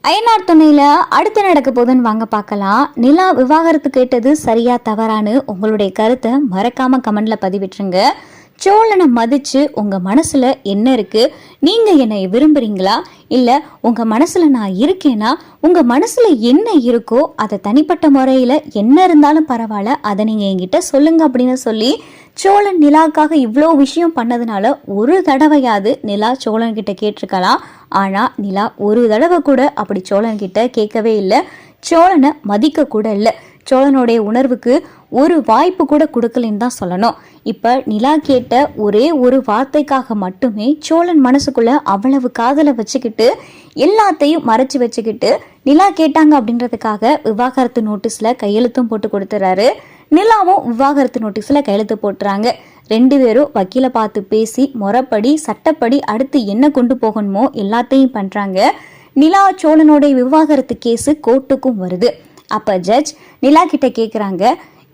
அயனார் துணையில அடுத்து நடக்க போதுன்னு வாங்க பார்க்கலாம். நிலா விவாகரத்து கேட்டது சரியா தவறான்னு உங்களுடைய கருத்தை மறக்காம கமெண்ட்ல பதிவிட்டுருங்க. சோழனை மதிச்சு உங்க மனசுல என்ன இருக்கு, நீங்க என்னை விரும்புறீங்களா இல்ல உங்க மனசுல நான் இருக்கேன்னா உங்க மனசுல என்ன இருக்கோ அதை தனிப்பட்ட முறையில என்ன இருந்தாலும் பரவாயில்ல, அதை நீங்க என்கிட்ட சொல்லுங்க அப்படின்னு சொல்லி சோழன் நிலாக்காக இவ்வளோ விஷயம் பண்ணதுனால ஒரு தடவையாவது நிலா சோழன் கிட்ட கேட்டிருக்கலாம். ஆனா நிலா ஒரு தடவை கூட அப்படி சோழன் கிட்ட கேட்கவே இல்லை. சோழனை மதிக்க கூட இல்லை. சோழனுடைய உணர்வுக்கு ஒரு வாய்ப்பு கூட கொடுக்கலன்னு தான் சொல்லணும். இப்ப நிலா கேட்ட ஒரே ஒரு வார்த்தைக்காக மட்டுமே சோழன் மனசுக்குள்ள அவ்வளவு காதலை வச்சுக்கிட்டு எல்லாத்தையும் மறைச்சு வச்சுக்கிட்டு நிலா கேட்டாங்க அப்படின்றதுக்காக விவாகரத்து நோட்டீஸ்ல கையெழுத்தும் போட்டு கொடுத்துறாரு. நிலாவும் விவாகரத்து நோட்டீஸ்ல கையெழுத்து போட்டுறாங்க. ரெண்டு பேரும் வக்கீலை பார்த்து பேசி முறைப்படி சட்டப்படி அடுத்து என்ன கொண்டு போகணுமோ எல்லாத்தையும் பண்றாங்க. நிலா சோழனுடைய விவாகரத்து கேஸு கோர்ட்டுக்கும் வருது. அப்ப ஜட்ஜ் நிலா கிட்ட கேக்குறாங்க,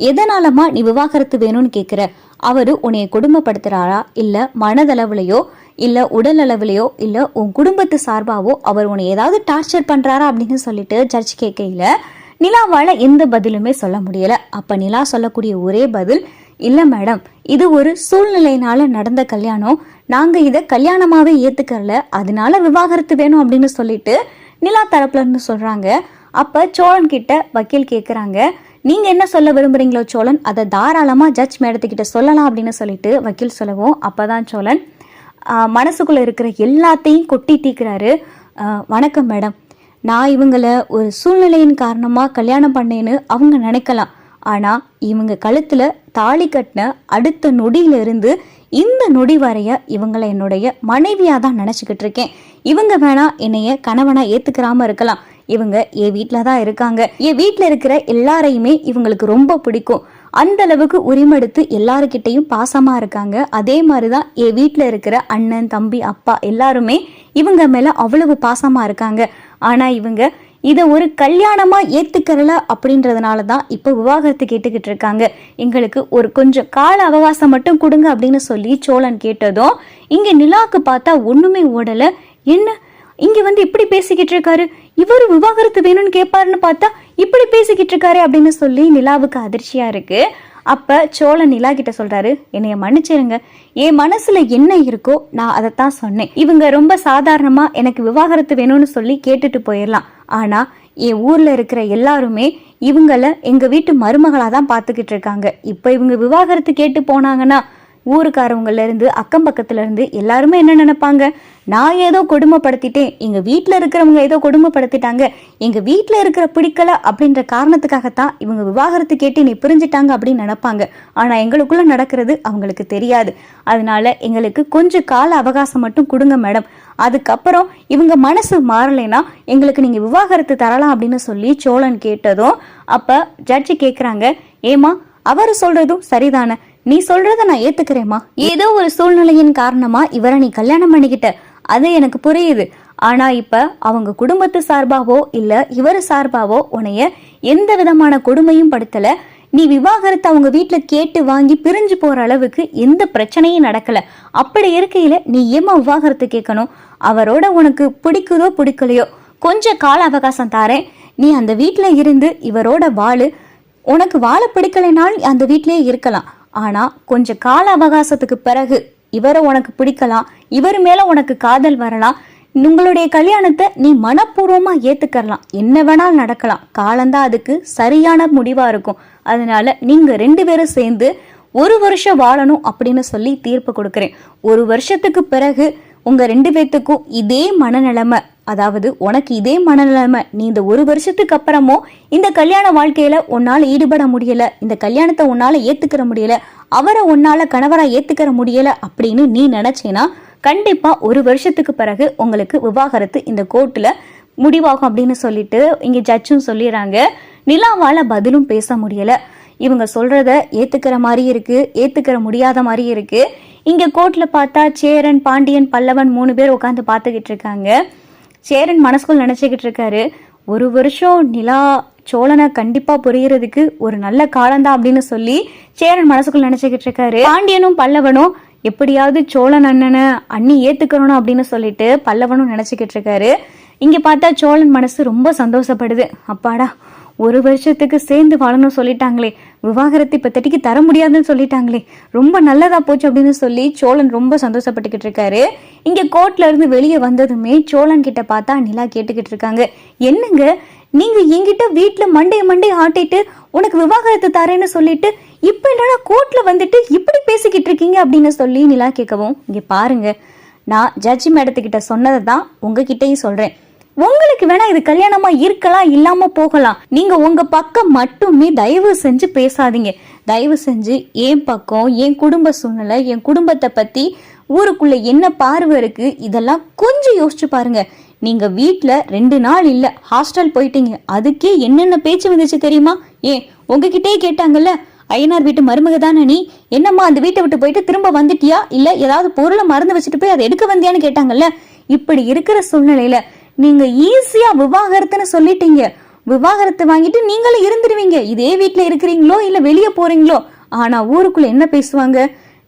எதனாலமா நீ விவாகரத்து வேணும்னு கேக்குற? அவரு உன்னைய கொடுமைப்படுத்துறாரா இல்ல மனதளவுலையோ இல்ல உடல் அளவுலையோ இல்ல உன் குடும்பத்து சார்பாவோ அவர் உன்னை ஏதாவது டார்ச்சர் பண்றாரா அப்படின்னு சொல்லிட்டு ஜட்ஜ் கேட்கல. நிலாவால எந்த பதிலுமே சொல்ல முடியல. அப்ப நிலா சொல்லக்கூடிய ஒரே பதில், இல்ல மேடம், இது ஒரு சூழ்நிலையினால நடந்த கல்யாணம், நாங்க இதை கல்யாணமாவே ஏத்துக்கல, அதனால விவாகரத்து வேணும் அப்படின்னு சொல்லிட்டு நிலா தரப்புல இருந்து சொல்றாங்க. அப்ப சோழன் கிட்ட வக்கீல் கேக்குறாங்க, நீங்க என்ன சொல்ல விரும்புறீங்களோ சோழன் அதை தாராளமா ஜட்ஜ் மேடத்துக்கிட்ட சொல்லலாம் அப்படின்னு சொல்லிட்டு வக்கீல் சொல்லவும், அப்பதான் சோழன் மனசுக்குள்ள இருக்கிற எல்லாத்தையும் கொட்டி தீக்கிறாரு. வணக்கம் மேடம், நான் இவங்கள ஒரு சூழ்நிலையின் காரணமா கல்யாணம் பண்ணேன்னு அவங்க நினைக்கலாம். ஆனா இவங்க கழுத்துல தாலி கட்டின அடுத்த நொடியில இருந்து இந்த நொடி வரைய இவங்களை என்னுடைய மனைவியா தான் நினைச்சுக்கிட்டு இருக்கேன். இவங்க வேணா என்னைய கணவனா ஏத்துக்கிறாம இருக்கலாம், இவங்க என் வீட்டில தான் இருக்காங்க, என் வீட்டில் இருக்கிற எல்லாரையுமே இவங்களுக்கு ரொம்ப பிடிக்கும், அந்த அளவுக்கு உரிமை எடுத்து எல்லாருக்கிட்டையும் பாசமா இருக்காங்க. அதே மாதிரிதான் என் வீட்டில் இருக்கிற அண்ணன் தம்பி அப்பா எல்லாருமே இவங்க மேல அவ்வளவு பாசமா இருக்காங்க. ஆனா இவங்க இதை ஒரு கல்யாணமா ஏத்துக்கறல அப்படின்றதுனால தான் இப்ப விவாகரத்து கேட்டுக்கிட்டு இருக்காங்க. எங்களுக்கு ஒரு கொஞ்சம் கால அவகாசம் மட்டும் கொடுங்க அப்படின்னு சொல்லி சோழன் கேட்டதும் இங்க நிலாக்கு பார்த்தா ஒண்ணுமே ஓடல. என்ன இங்க வந்து இப்படி பேசிக்கிட்டு இருக்காரு, இவரு விவாகரத்து வேணும்னு கேட்பாருன்னு பார்த்தா இப்படி பேசிக்கிட்டு இருக்காரு அப்படின்னு சொல்லி நிலாவுக்கு அதிர்ச்சியா இருக்கு. அப்ப சோழன் நிலா கிட்ட சொல்றாரு, என்னைய மன்னிச்சிருங்க, என் மனசுல என்ன இருக்கோ நான் அதைத்தான் சொன்னேன். இவங்க ரொம்ப சாதாரணமா எனக்கு விவாகரத்து வேணும்னு சொல்லி கேட்டுட்டு போயிடலாம். ஆனா என் ஊர்ல இருக்கிற எல்லாருமே இவங்கள எங்க வீட்டு மருமகளா தான் பாத்துக்கிட்டு இருக்காங்க. இப்ப இவங்க விவாகரத்து கேட்டு போனாங்கன்னா ஊருக்காரவங்கல இருந்து அக்கம் பக்கத்துல இருந்து எல்லாருமே என்ன நினைப்பாங்க, நான் ஏதோ கொடுமைப்படுத்திட்டேன், எங்க வீட்டுல இருக்கிறவங்க ஏதோ கொடுமைப்படுத்திட்டாங்க, எங்க வீட்டுல இருக்கிற பிடிக்கல அப்படின்ற காரணத்துக்காகத்தான் இவங்க விவாகரத்து கேட்டு நீ பிரிஞ்சுட்டாங்க அப்படின்னு நினைப்பாங்க. ஆனா எங்களுக்குள்ள நடக்கிறது அவங்களுக்கு தெரியாது. அதனால எங்களுக்கு கொஞ்சம் கால அவகாசம் மட்டும் கொடுங்க மேடம், அதுக்கப்புறம் இவங்க மனசு மாறலைன்னா எங்களுக்கு நீங்க விவாகரத்து தரலாம் அப்படின்னு சொல்லி சோழன் கேட்டதும் அப்ப ஜட்ஜி கேக்குறாங்க, ஏமா அவரு சொல்றதும் சரிதானே, நீ சொல்றத நான் ஏத்துக்கிறேம்மா, ஏதோ ஒரு சூழ்நிலையின் காரணமா இவரை நீ கல்யாணம் பண்ணிக்கிட்ட, அது எனக்கு புரியுது. ஆனா இப்ப அவங்க குடும்பத்து சார்பாவோ இல்ல இவரு சார்பாவோ உன்னைய எந்த விதமான கொடுமையும் படுத்தல, நீ விவாகரத்தை அவங்க வீட்டுல கேட்டு வாங்கி பிரிஞ்சு போற அளவுக்கு எந்த பிரச்சனையும் நடக்கல. அப்படி இருக்கையில நீ ஏமா விவாகரத்து கேட்கணும்? அவரோட உனக்கு பிடிக்குதோ பிடிக்கலையோ கொஞ்சம் கால அவகாசம் தாரேன், நீ அந்த வீட்டுல இருந்து இவரோட வாழு, உனக்கு வாழ பிடிக்கலைனால் அந்த வீட்டிலேயே இருக்கலாம். ஆனா கொஞ்சம் கால அவகாசத்துக்கு பிறகு இவரை உனக்கு பிடிக்கலாம், இவர் மேல உனக்கு காதல் வரலாம், உங்களுடைய கல்யாணத்தை நீ மனப்பூர்வமா ஏத்துக்கலாம், என்ன வேணாலும் நடக்கலாம், காலம்தான் அதுக்கு சரியான முடிவா இருக்கும். அதனால நீங்க ரெண்டு பேரும் சேர்ந்து ஒரு வருஷம் வாழணும் அப்படின்னு சொல்லி தீர்ப்பு கொடுக்குறேன். ஒரு வருஷத்துக்கு பிறகு உங்க ரெண்டு பேத்துக்கும் இதே மனநிலைமை, அதாவது உனக்கு இதே மனநிலைமை, நீ இந்த ஒரு வருஷத்துக்கு அப்புறமும் இந்த கல்யாண வாழ்க்கையில உன்னால ஈடுபட முடியல, இந்த கல்யாணத்தை உன்னால ஏத்துக்கிற முடியல, அவரை உன்னால கணவரா ஏத்துக்கிற முடியல அப்படின்னு நீ நினைச்சேனா கண்டிப்பா ஒரு வருஷத்துக்கு பிறகு உங்களுக்கு விவாகரத்து இந்த கோர்ட்டுல முடிவாகும் அப்படின்னு சொல்லிட்டு இங்க ஜட்ஜும் சொல்லிடுறாங்க. நிலாவால பதிலும் பேச முடியல. இவங்க சொல்றத ஏத்துக்கிற மாதிரி இருக்கு, ஏத்துக்கிற முடியாத மாதிரி இருக்கு. இங்க கோர்ட்ல பார்த்தா சேரன் பாண்டியன் பல்லவன் 3 பேர் உட்காந்து பார்த்துக்கிட்டு இருக்காங்க. சேரன் மனசுக்குள் நினைச்சுக்கிட்டு இருக்காரு, ஒரு வருஷம் நிலா சோழனை கண்டிப்பா புரியறதுக்கு ஒரு நல்ல காலம்தான் அப்படின்னு சொல்லி சேரன் மனசுக்குள் நினைச்சுக்கிட்டு இருக்காரு. பாண்டியனும் பல்லவனும் எப்படியாவது சோழன் அண்ணனை அண்ணி ஏத்துக்கணும் அப்படின்னு சொல்லிட்டு பல்லவனும் நினைச்சுக்கிட்டு இருக்காரு. இங்க பார்த்தா சோழன் மனசு ரொம்ப சந்தோஷப்படுது. அப்பாடா, ஒரு வருஷத்துக்கு சேர்ந்து வாழணும்னு சொல்லிட்டாங்களே, விவாகரத்து இப்போதைக்கு தர முடியாதுன்னு சொல்லிட்டாங்களே, ரொம்ப நல்லதா போச்சு அப்படின்னு சொல்லி சோழன் ரொம்ப சந்தோஷப்பட்டுக்கிட்டு இருக்காரு. இங்க கோர்ட்ல இருந்து வெளியே வந்ததுமே சோழன் கிட்ட பார்த்தா நிலா கேட்டுக்கிட்டு இருக்காங்க, என்னங்க நீங்க என்கிட்ட வீட்டுல மண்டைய ஆட்டிட்டு உனக்கு விவாகரத்து தரேன்னு சொல்லிட்டு இப்ப என்னடா கோர்ட்ல வந்துட்டு இப்படி பேசிக்கிட்டு இருக்கீங்க அப்படின்னு சொல்லி நிலா கேட்கவும், இங்க பாருங்க, நான் ஜட்ஜி மேடத்துக்கிட்ட சொன்னதை தான் உங்ககிட்டயும் சொல்றேன். உங்களுக்கு வேணா இது கல்யாணமா இருக்கலாம், இல்லாம போகலாம். நீங்க உங்க பக்கம் மட்டுமே தயவு செஞ்சு பேசாதீங்க. தயவு செஞ்சு என் பக்கம், என் குடும்ப சூழ்நிலை, என் குடும்பத்தை பத்தி ஊருக்குள்ள என்ன பார்வை இருக்கு இதெல்லாம் கொஞ்சம் யோசிச்சு பாருங்க. நீங்க வீட்டுல 2 நாள் இல்ல ஹாஸ்டல் போயிட்டீங்க, அதுக்கே என்னென்ன பேச்சு வந்துச்சு தெரியுமா? ஏன் உங்ககிட்டயே கேட்டாங்கல்ல, ஐயனார் வீட்டு மருமக தானே நீ, என்னம்மா அந்த வீட்டை விட்டு போயிட்டு திரும்ப வந்துட்டியா, இல்ல ஏதாவது பொருளை மறந்து வச்சுட்டு போய் அதை எடுக்க வந்தியான்னு கேட்டாங்கல்ல. இப்படி இருக்கிற சூழ்நிலையில நீங்க ஈஸியா விவாகரத்துன்னு சொல்லிட்டீங்க. விவாகரத்து வாங்கிட்டு நீங்களும் இருந்துருவீங்க. இதே வீட்டுல இருக்கிறீங்களோ இல்ல வெளியே போறீங்களோ, ஆனா ஊருக்குள்ள என்ன பேசுவாங்க?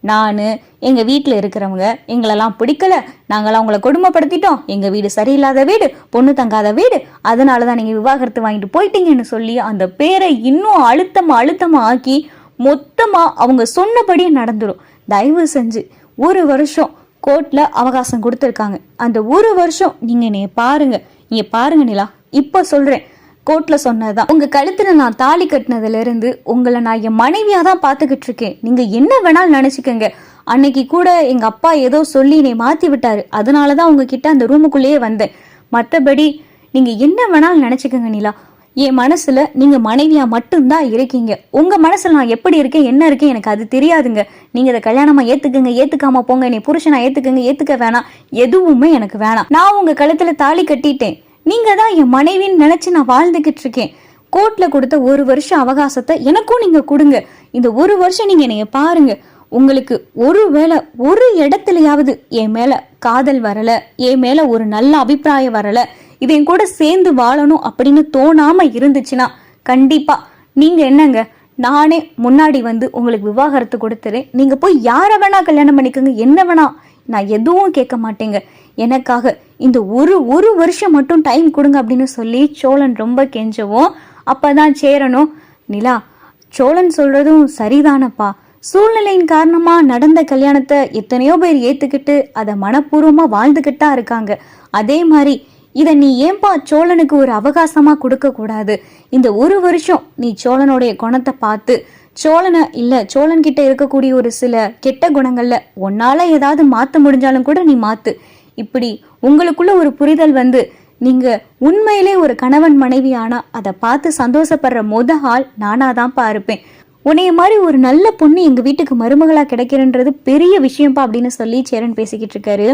நானு எங்க வீட்டுல இருக்கிறவங்க எங்களெல்லாம் பிடிக்கல, நாங்களாம் உங்களை கொடுமைப்படுத்திட்டோம், எங்க வீடு சரியில்லாத வீடு, பொண்ணு தங்காத வீடு, அதனாலதான் நீங்க விவாகரத்து வாங்கிட்டு போயிட்டீங்கன்னு சொல்லி அந்த பேரை இன்னும் அழுத்தமா ஆக்கி மொத்தமா அவங்க சொன்னபடியே நடந்துடும். தயவு செஞ்சு 1 வருஷம் கோர்ட்ல அவகாசம் கொடுத்துருக்காங்க. அந்த 1 வருஷம் நீங்க என்னைய பாருங்க. நீங்க பாருங்க நிலா, இப்ப சொல்றேன், கோர்ட்ல சொன்னதுதான். உங்க கழுத்துல நான் தாலி கட்டினதுல இருந்து உங்களை நான் என் மனைவியா தான் பாத்துக்கிட்டு இருக்கேன். நீங்க என்ன வேணாலும் நினைச்சுக்கோங்க. அன்னைக்கு கூட எங்க அப்பா ஏதோ சொல்லி என்னை மாத்தி விட்டாரு, அதனாலதான் உங்ககிட்ட அந்த ரூமுக்குள்ளேயே வந்தேன். மற்றபடி நீங்க என்ன வேணாலும் நினைச்சுக்கோங்க நிலா, என் மனசுல நீங்க மனைவியா மட்டும்தான் இருக்கீங்க. உங்க மனசுல நான் எப்படி இருக்கேன், என்ன இருக்கேன் எனக்கு அது தெரியாதுங்க. நீங்க இதை கல்யாணமா ஏத்துக்குங்க, ஏத்துக்காம போங்க, என்னை புருஷனா ஏத்துக்குங்க, ஏத்துக்க வேணாம், எதுவுமே எனக்கு வேணாம். நான் உங்க கழுத்துல தாலி கட்டிட்டேன், நீங்க தான் என் மனைவின்னு நினைச்சு நான் வாழ்ந்துகிட்டு இருக்கேன். கோர்ட்ல கொடுத்த 1 வருஷம் அவகாசத்தை எனக்கும் நீங்க கொடுங்க. இந்த 1 வருஷம் நீங்க என்னைய பாருங்க. உங்களுக்கு ஒருவேளை ஒரு இடத்துலயாவது என் மேல காதல் வரல, என் மேல ஒரு நல்ல அபிப்பிராயம் வரல, இவன் கூட சேர்ந்து வாழணும் அப்படின்னு தோணாம இருந்துச்சுன்னா கண்டிப்பா நீங்க என்னங்க, நானே முன்னாடி வந்து உங்களுக்கு விவாகரத்து கொடுத்துறேன். நீங்க போய் யாரை வேணா கல்யாணம் பண்ணிக்கோங்க, என்ன வேணா, நான் எதுவும் கேட்க மாட்டேங்க. எனக்காக இந்த ஒரு வருஷம் மட்டும் டைம் கொடுங்க அப்படின்னு சொல்லி சோழன் ரொம்ப கெஞ்சவும், அப்பதான் சேரணும், நிலா சோழன் சொல்றதும் சரிதானப்பா, சூழ்நிலையின் காரணமா நடந்த கல்யாணத்தை எத்தனையோ பேர் ஏத்துக்கிட்டு அதை மனப்பூர்வமா வாழ்ந்துகிட்டா இருக்காங்க. அதே மாதிரி இதை நீ ஏன்பா சோழனுக்கு ஒரு அவகாசமா கொடுக்க கூடாது? இந்த 1 வருஷம் நீ சோழனுடைய குணத்தை பார்த்து சோழன் கிட்ட இருக்கக்கூடிய ஒரு சில கெட்ட குணங்கள்ல உன்னால ஏதாவது மாத்த முடிஞ்சாலும் கூட நீ மாத்து. இப்படி உங்களுக்குள்ள ஒரு புரிதல் வந்து நீங்க உண்மையிலே ஒரு கணவன் மனைவி ஆனா அதை பார்த்து சந்தோஷப்படுற ஆள் நானாதான்ப்பா இருப்பேன். உன்னைய மாதிரி ஒரு நல்ல பொண்ணு எங்க வீட்டுக்கு மருமகளா கிடைக்கிறன்றது பெரிய விஷயம்ப்பா அப்படின்னு சொல்லி சேரன் பேசிக்கிட்டு இருக்காரு.